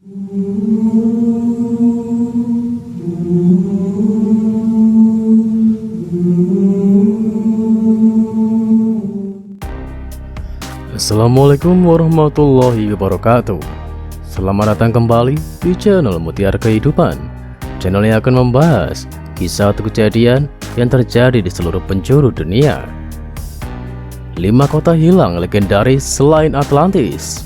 Assalamualaikum warahmatullahi wabarakatuh. Selamat datang kembali di channel Mutiara Kehidupan, channel yang akan membahas kisah atau kejadian yang terjadi di seluruh penjuru dunia. 5 kota hilang legendaris selain Atlantis.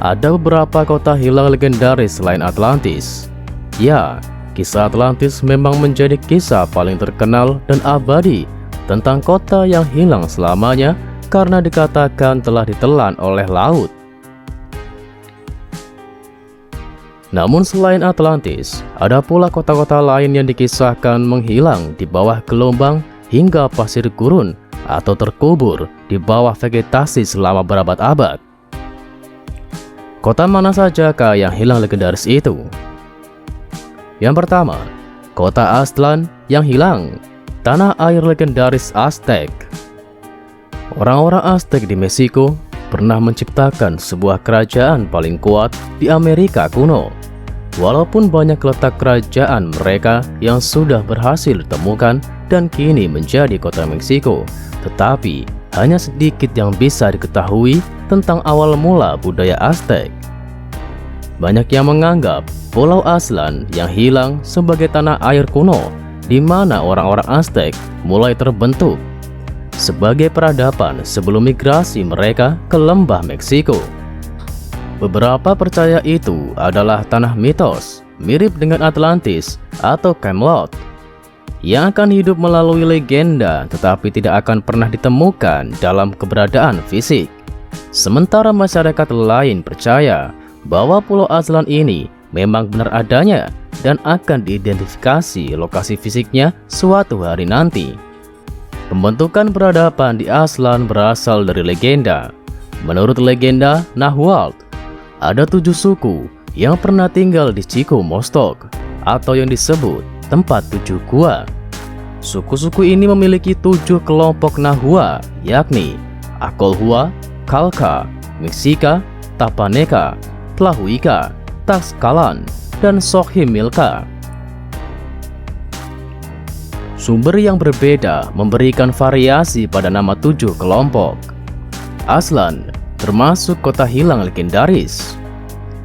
Ada beberapa kota hilang legendaris selain Atlantis. Ya, kisah Atlantis memang menjadi kisah paling terkenal dan abadi tentang kota yang hilang selamanya karena dikatakan telah ditelan oleh laut. Namun selain Atlantis, ada pula kota-kota lain yang dikisahkan menghilang di bawah gelombang hingga pasir gurun atau terkubur di bawah vegetasi selama berabad-abad. Kota mana sajakah yang hilang legendaris itu? Yang pertama, kota Aztlan yang hilang, tanah air legendaris Aztec. Orang-orang Aztec di Meksiko pernah menciptakan sebuah kerajaan paling kuat di Amerika kuno. Walaupun banyak letak kerajaan mereka yang sudah berhasil ditemukan dan kini menjadi kota Meksiko, tetapi hanya sedikit yang bisa diketahui tentang awal mula budaya Aztec. Banyak yang menganggap Pulau Aztlan yang hilang sebagai tanah air kuno di mana orang-orang Aztec mulai terbentuk sebagai peradaban sebelum migrasi mereka ke lembah Meksiko. Beberapa percaya itu adalah tanah mitos, mirip dengan Atlantis atau Camelot, yang akan hidup melalui legenda tetapi tidak akan pernah ditemukan dalam keberadaan fisik. Sementara masyarakat lain percaya bahwa Pulau Aztlan ini memang benar adanya dan akan diidentifikasi lokasi fisiknya suatu hari nanti. Pembentukan peradaban di Aztlan berasal dari legenda. Menurut legenda Nahuatl, ada 7 suku yang pernah tinggal di Chico Mostok atau yang disebut tempat 7 gua. Suku-suku ini memiliki 7 kelompok Nahua, yakni Akolhua, Kalka, Meksika, Tapaneka, Tlahuica, Tlaxcalan, dan Xochimilca. Sumber yang berbeda memberikan variasi pada nama 7 kelompok. Aztlan termasuk kota hilang legendaris.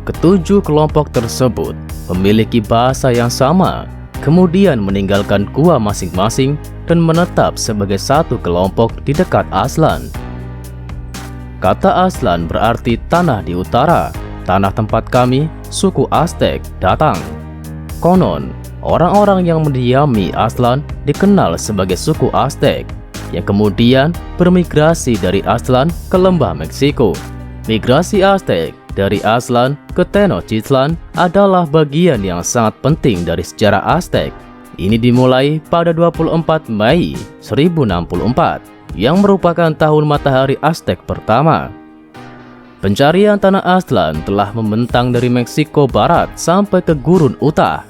Ketujuh kelompok tersebut memiliki bahasa yang sama, kemudian meninggalkan gua masing-masing dan menetap sebagai satu kelompok di dekat Aztlan. Kata Aztlan berarti tanah di utara, tanah tempat kami, suku Aztec, datang. Konon, orang-orang yang mendiami Aztlan dikenal sebagai suku Aztec, yang kemudian bermigrasi dari Aztlan ke lembah Meksiko. Migrasi Aztec dari Aztlan ke Tenochtitlan adalah bagian yang sangat penting dari sejarah Aztec. Ini dimulai pada 24 Mei 1064, yang merupakan tahun matahari Aztec pertama. Pencarian tanah Aztlan telah membentang dari Meksiko Barat sampai ke Gurun Utah,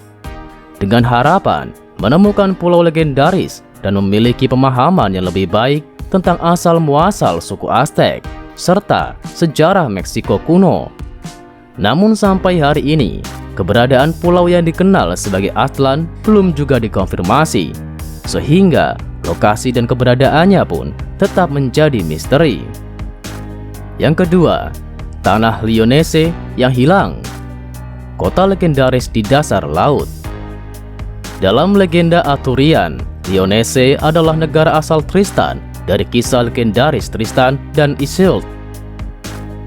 dengan harapan menemukan pulau legendaris dan memiliki pemahaman yang lebih baik tentang asal-muasal suku Aztec serta sejarah Meksiko kuno. Namun sampai hari ini, keberadaan pulau yang dikenal sebagai Aztlan belum juga dikonfirmasi, sehingga lokasi dan keberadaannya pun tetap menjadi misteri. Yang kedua, tanah Lyonesse yang hilang, kota legendaris di dasar laut. Dalam legenda Arthurian, Lyonesse adalah negara asal Tristan dari kisah legendaris Tristan dan Isolde.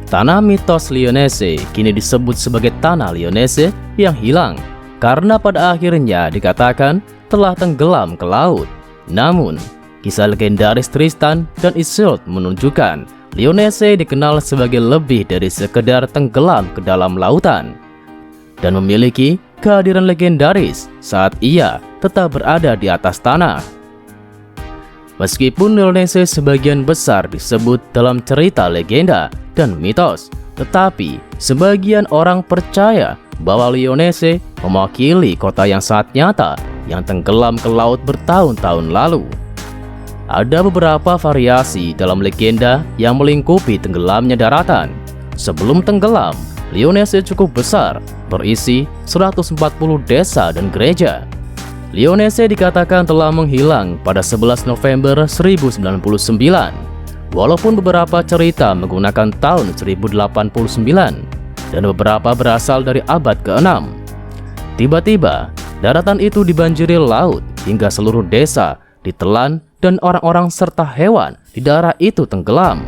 Tanah mitos Lyonesse kini disebut sebagai tanah Lyonesse yang hilang karena pada akhirnya dikatakan telah tenggelam ke laut. Namun, kisah legendaris Tristan dan Isolde menunjukkan Lyonesse dikenal sebagai lebih dari sekedar tenggelam ke dalam lautan dan memiliki kehadiran legendaris saat ia tetap berada di atas tanah. Meskipun Lyonesse sebagian besar disebut dalam cerita legenda dan mitos, tetapi sebagian orang percaya bahwa Lyonesse mewakili kota yang sangat nyata yang tenggelam ke laut bertahun-tahun lalu. Ada beberapa variasi dalam legenda yang melingkupi tenggelamnya daratan. Sebelum tenggelam, Lyonesse cukup besar, berisi 140 desa dan gereja. Lyonesse dikatakan telah menghilang pada 11 November 1099, walaupun beberapa cerita menggunakan tahun 1089 dan beberapa berasal dari abad ke-6. Tiba-tiba, daratan itu dibanjiri laut hingga seluruh desa ditelan dan orang-orang serta hewan di daerah itu tenggelam.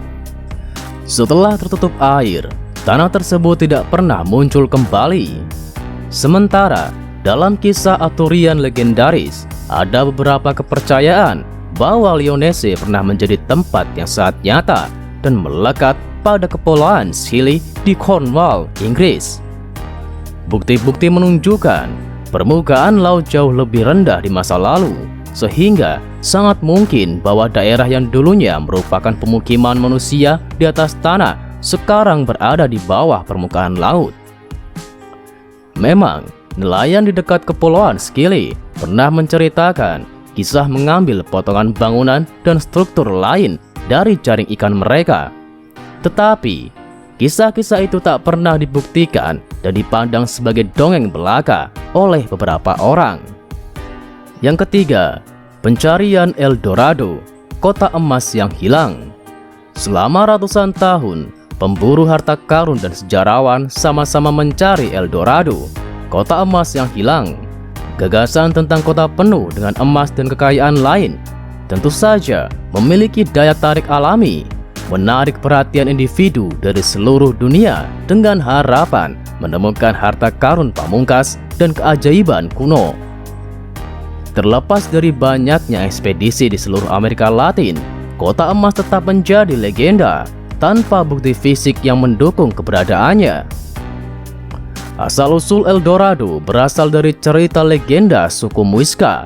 Setelah tertutup air, tanah tersebut tidak pernah muncul kembali. Sementara, dalam kisah Arthurian legendaris, ada beberapa kepercayaan bahwa Lyonesse pernah menjadi tempat yang sangat nyata dan melekat pada kepulauan Scilly di Cornwall, Inggris. Bukti-bukti menunjukkan permukaan laut jauh lebih rendah di masa lalu, sehingga sangat mungkin bahwa daerah yang dulunya merupakan pemukiman manusia di atas tanah sekarang berada di bawah permukaan laut. Memang, nelayan di dekat kepulauan Scilly pernah menceritakan kisah mengambil potongan bangunan dan struktur lain dari jaring ikan mereka. Tetapi, kisah-kisah itu tak pernah dibuktikan dan dipandang sebagai dongeng belaka oleh beberapa orang. Yang ketiga, pencarian El Dorado, kota emas yang hilang. Selama ratusan tahun, pemburu harta karun dan sejarawan sama-sama mencari El Dorado, kota emas yang hilang. Gagasan tentang kota penuh dengan emas dan kekayaan lain tentu saja memiliki daya tarik alami, menarik perhatian individu dari seluruh dunia dengan harapan menemukan harta karun pamungkas dan keajaiban kuno. Terlepas dari banyaknya ekspedisi di seluruh Amerika Latin, kota emas tetap menjadi legenda tanpa bukti fisik yang mendukung keberadaannya. Asal-usul El Dorado berasal dari cerita legenda suku Muisca.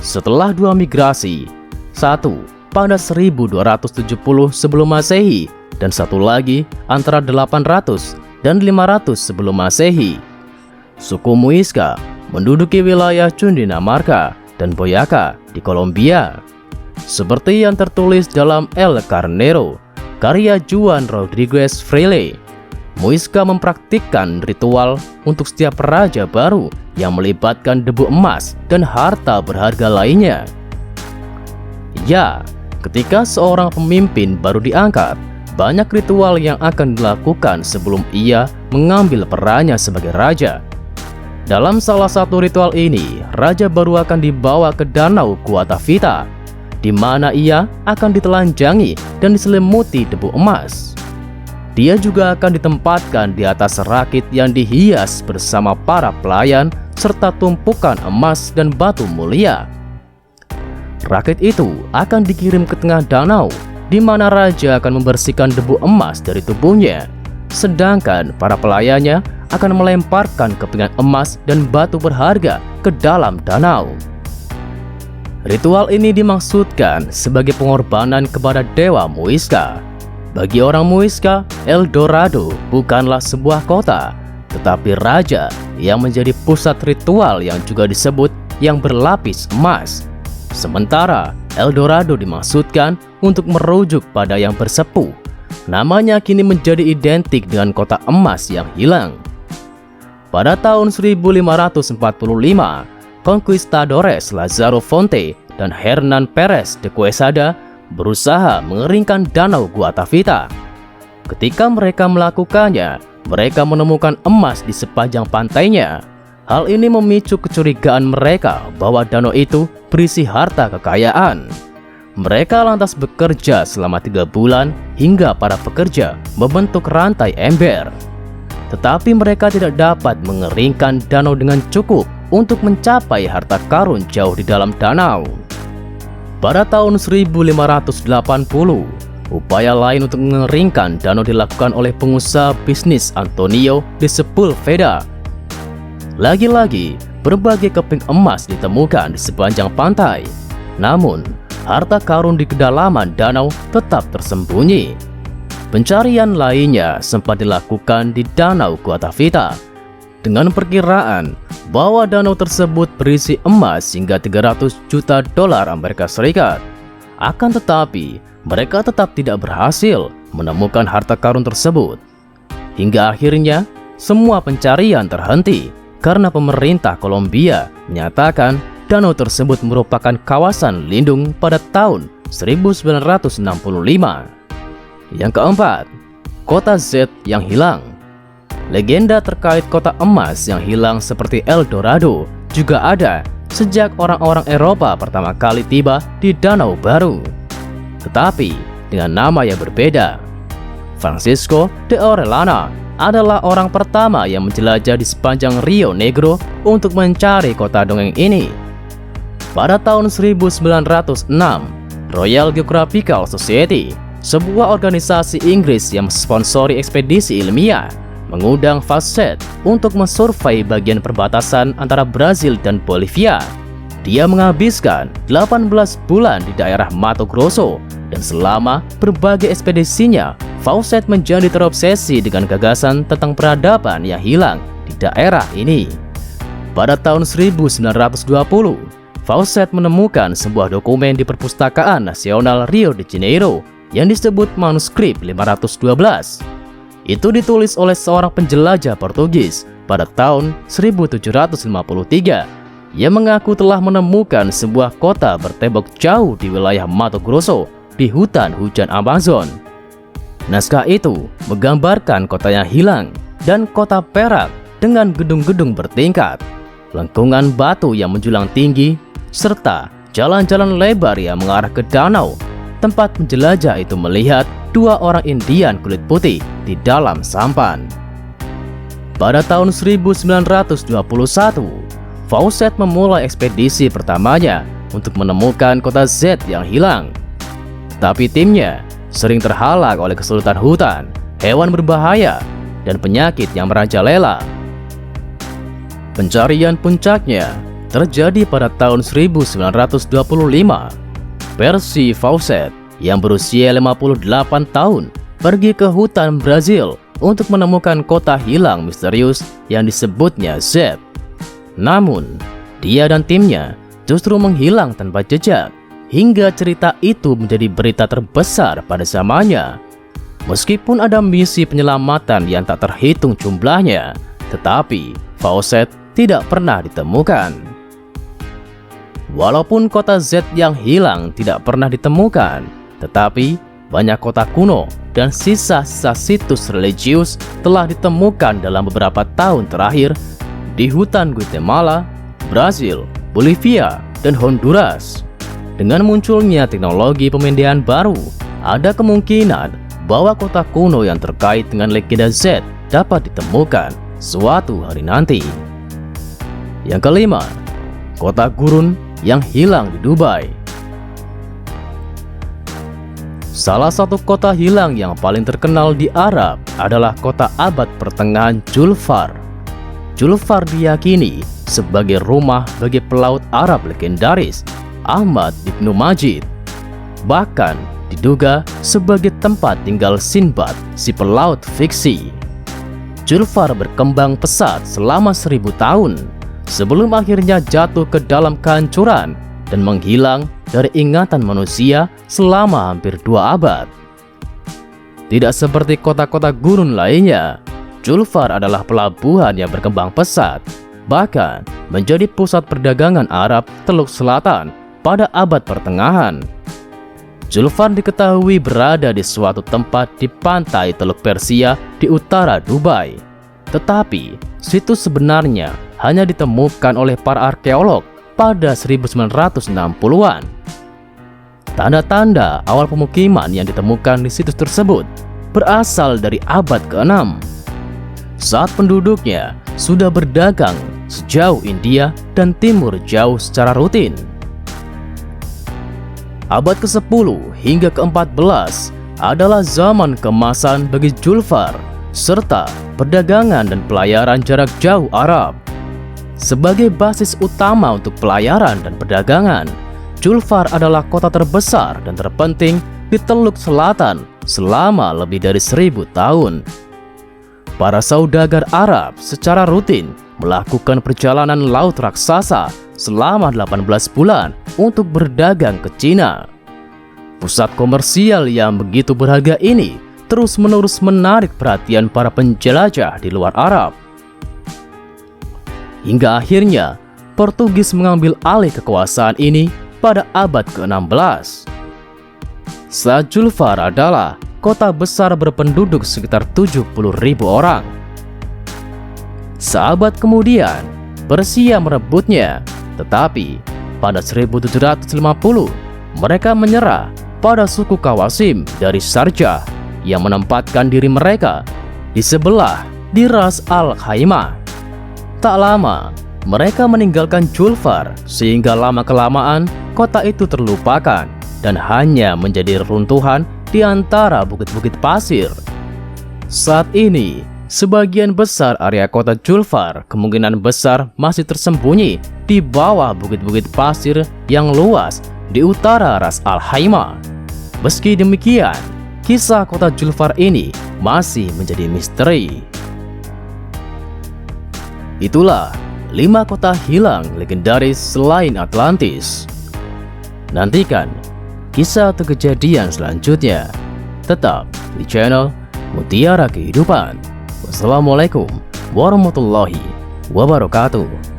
Setelah dua migrasi, satu pada 1270 sebelum Masehi dan satu lagi antara 800 dan 500 sebelum Masehi, suku Muisca menduduki wilayah Cundinamarca dan Boyaca di Kolombia. Seperti yang tertulis dalam El Carnero, karya Juan Rodriguez Freire, Muisca mempraktikkan ritual untuk setiap raja baru yang melibatkan debu emas dan harta berharga lainnya. Ya, ketika seorang pemimpin baru diangkat, banyak ritual yang akan dilakukan sebelum ia mengambil perannya sebagai raja. Dalam salah satu ritual ini, raja baru akan dibawa ke danau Guatavita, di mana ia akan ditelanjangi dan diselimuti debu emas. Dia juga akan ditempatkan di atas rakit yang dihias bersama para pelayan serta tumpukan emas dan batu mulia. Rakit itu akan dikirim ke tengah danau, di mana raja akan membersihkan debu emas dari tubuhnya, sedangkan para pelayannya akan melemparkan kepingan emas dan batu berharga ke dalam danau. Ritual ini dimaksudkan sebagai pengorbanan kepada Dewa Muisca. Bagi orang Muisca, El Dorado bukanlah sebuah kota, tetapi raja yang menjadi pusat ritual yang juga disebut yang berlapis emas. Sementara El Dorado dimaksudkan untuk merujuk pada yang bersepuh. Namanya kini menjadi identik dengan kota emas yang hilang. Pada tahun 1545, Conquistadores Lazaro Fonte dan Hernan Perez de Quesada berusaha mengeringkan danau Guatavita. Ketika mereka melakukannya, mereka menemukan emas di sepanjang pantainya. Hal ini memicu kecurigaan mereka bahwa danau itu berisi harta kekayaan. Mereka lantas bekerja selama 3 bulan hingga para pekerja membentuk rantai ember. Tetapi mereka tidak dapat mengeringkan danau dengan cukup untuk mencapai harta karun jauh di dalam danau. Pada tahun 1580, upaya lain untuk mengeringkan danau dilakukan oleh pengusaha bisnis Antonio de Sepulveda. Lagi-lagi, berbagai keping emas ditemukan di sepanjang pantai. Namun, harta karun di kedalaman danau tetap tersembunyi. Pencarian lainnya sempat dilakukan di danau Guatavita, dengan perkiraan bahwa danau tersebut berisi emas hingga 300 juta dolar Amerika Serikat. Akan tetapi, mereka tetap tidak berhasil menemukan harta karun tersebut. Hingga akhirnya, semua pencarian terhenti karena pemerintah Kolombia menyatakan danau tersebut merupakan kawasan lindung pada tahun 1965. Yang keempat, kota Z yang hilang. Legenda terkait kota emas yang hilang seperti El Dorado juga ada sejak orang-orang Eropa pertama kali tiba di Danau Baru, tetapi dengan nama yang berbeda. Francisco de Orellana adalah orang pertama yang menjelajah di sepanjang Rio Negro untuk mencari kota dongeng ini. Pada tahun 1906, Royal Geographical Society, sebuah organisasi Inggris yang mensponsori ekspedisi ilmiah, mengundang Fawcett untuk mensurvei bagian perbatasan antara Brazil dan Bolivia. Dia menghabiskan 18 bulan di daerah Mato Grosso, dan selama berbagai ekspedisinya, Fawcett menjadi terobsesi dengan gagasan tentang peradaban yang hilang di daerah ini. Pada tahun 1920, Fawcett menemukan sebuah dokumen di Perpustakaan Nasional Rio de Janeiro yang disebut manuskrip 512. Itu ditulis oleh seorang penjelajah Portugis pada tahun 1753 yang mengaku telah menemukan sebuah kota bertembok jauh di wilayah Mato Grosso di hutan hujan Amazon. Naskah itu menggambarkan kota yang hilang dan kota perak dengan gedung-gedung bertingkat, lengkungan batu yang menjulang tinggi, serta jalan-jalan lebar yang mengarah ke danau. Tempat penjelajah itu melihat dua orang Indian kulit putih di dalam sampan. Pada tahun 1921, Fawcett memulai ekspedisi pertamanya untuk menemukan kota Z yang hilang. Tapi timnya sering terhalang oleh kesulitan hutan, hewan berbahaya, dan penyakit yang merajalela. Pencarian puncaknya terjadi pada tahun 1925. Percy Fawcett yang berusia 58 tahun pergi ke hutan Brazil untuk menemukan kota hilang misterius yang disebutnya Z. Namun, dia dan timnya justru menghilang tanpa jejak, hingga cerita itu menjadi berita terbesar pada zamannya. Meskipun ada misi penyelamatan yang tak terhitung jumlahnya, tetapi Fawcett tidak pernah ditemukan. Walaupun kota Z yang hilang tidak pernah ditemukan, tetapi banyak kota kuno dan sisa-sisa situs religius telah ditemukan dalam beberapa tahun terakhir di hutan Guatemala, Brazil, Bolivia, dan Honduras. Dengan munculnya teknologi pemindahan baru, ada kemungkinan bahwa kota kuno yang terkait dengan legenda Z dapat ditemukan suatu hari nanti. Yang kelima, kota gurun yang hilang di Dubai. Salah satu kota hilang yang paling terkenal di Arab adalah kota abad pertengahan Julfar. Julfar diyakini sebagai rumah bagi pelaut Arab legendaris Ahmad Ibnu Majid. Bahkan diduga sebagai tempat tinggal Sinbad, si pelaut fiksi. Julfar berkembang pesat selama 1000 tahun sebelum akhirnya jatuh ke dalam kehancuran dan menghilang dari ingatan manusia selama hampir 2 abad. Tidak seperti kota-kota gurun lainnya, Julfar adalah pelabuhan yang berkembang pesat, bahkan menjadi pusat perdagangan Arab Teluk Selatan pada abad pertengahan. Julfar diketahui berada di suatu tempat di pantai Teluk Persia di utara Dubai. Tetapi, situs sebenarnya hanya ditemukan oleh para arkeolog pada 1960-an. Tanda-tanda awal pemukiman yang ditemukan di situs tersebut berasal dari abad ke-6, saat penduduknya sudah berdagang sejauh India dan Timur Jauh secara rutin. Abad ke-10 hingga ke-14 adalah zaman keemasan bagi Julfar serta perdagangan dan pelayaran jarak jauh Arab. Sebagai basis utama untuk pelayaran dan perdagangan, Julfar adalah kota terbesar dan terpenting di Teluk Selatan selama lebih dari 1000 tahun. Para saudagar Arab secara rutin melakukan perjalanan laut raksasa selama 18 bulan untuk berdagang ke Cina. Pusat komersial yang begitu berharga ini terus-menerus menarik perhatian para penjelajah di luar Arab. Hingga akhirnya Portugis mengambil alih kekuasaan ini pada abad ke-16. Saat Julfar adalah kota besar berpenduduk sekitar 70.000 orang. Seabad kemudian, Persia merebutnya, tetapi pada 1750 mereka menyerah pada suku Kawasim dari Sharjah yang menempatkan diri mereka di sebelah di Ras Al-Khaimah. Tak lama, mereka meninggalkan Julfar sehingga lama-kelamaan kota itu terlupakan dan hanya menjadi reruntuhan di antara bukit-bukit pasir. Saat ini, sebagian besar area kota Julfar kemungkinan besar masih tersembunyi di bawah bukit-bukit pasir yang luas di utara Ras Al-Khaimah. Meski demikian, kisah kota Julfar ini masih menjadi misteri. Itulah 5 kota hilang legendaris selain Atlantis. Nantikan kisah atau kejadian selanjutnya tetap di channel Mutiara Kehidupan. Wassalamualaikum warahmatullahi wabarakatuh.